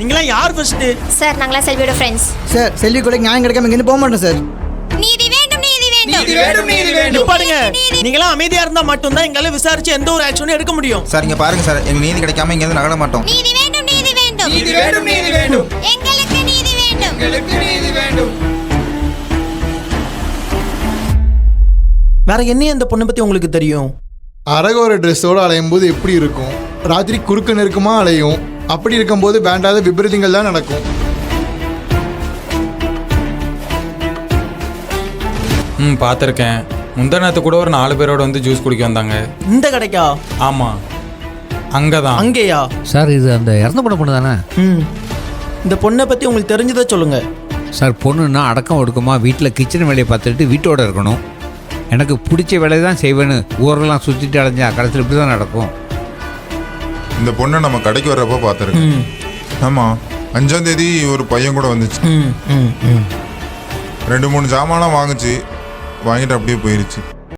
நீங்களா யார் first? Sir நாங்களா செல்வியோட ஃப்ரெண்ட்ஸ். சார் செல்வி கூட நியாயம் கிடைக்காம இங்கேருந்து போக மாட்டோம் சார். நீதி வேண்டும், நீதி வேண்டும். நீதி வேண்டும், நீதி வேண்டும். பாருங்க, நீங்களா அமைதியா இருந்தா மட்டும்தான் எங்களால விசாரிச்சு எந்த ஒரு ஆக்ஷனும் எடுக்க முடியும். சார் இங்க பாருங்க சார், எங்க நீதி கிடைக்காம இங்க இருந்து நகர மாட்டோம். நீதி வேண்டும், நீதி வேண்டும். நீதி வேண்டும், நீதி வேண்டும். எங்களுக்கு நீதி வேண்டும். எங்களுக்கு நீதி வேண்டும். வேற என்ன இந்த பொண்ணை பத்தி உங்களுக்கு தெரியும்? அரகோர ட்ரெஸ்ஸோடு அலையும் போது எப்படி இருக்கும்? ராத்திரி குறுக்க நெருக்கமா அலையும். அப்படி இருக்கும்போது வேண்டாத விபரீதங்கள் தான் நடக்கும். பார்த்துருக்கேன். முந்தானத்து கூட ஒரு 4 பேரோட வந்து ஜூஸ் குடிக்க வந்தாங்க. இந்த கடைக்கா? ஆமாம், அங்கே தான். அங்கேயா? சார் இது அந்த இறந்து போன பொண்ணு தானே? இந்த பொண்ணை பற்றி உங்களுக்கு தெரிஞ்சதை சொல்லுங்க. சார் பொண்ணுன்னா அடக்கம் ஒடுக்கமா வீட்டில் கிச்சன் வேலையை பார்த்துட்டு வீட்டோட இருக்கணும். எனக்கு பிடிச்ச வேலையை தான் செய்வேன்னு ஊரெல்லாம் சுற்றிட்டு அடைஞ்சா கடைசியில் இப்படி தான் நடக்கும். இந்த பொண்ணை நம்ம கடைக்கு வர்றப்போ பார்த்துருக்கேன். ஆமாம், 5ஆம் தேதி ஒரு பையன் கூட வந்துச்சு. 2-3 ஜாமான்லாம் வாங்குச்சு, வாங்கிட்டு அப்படியே போயிருச்சு.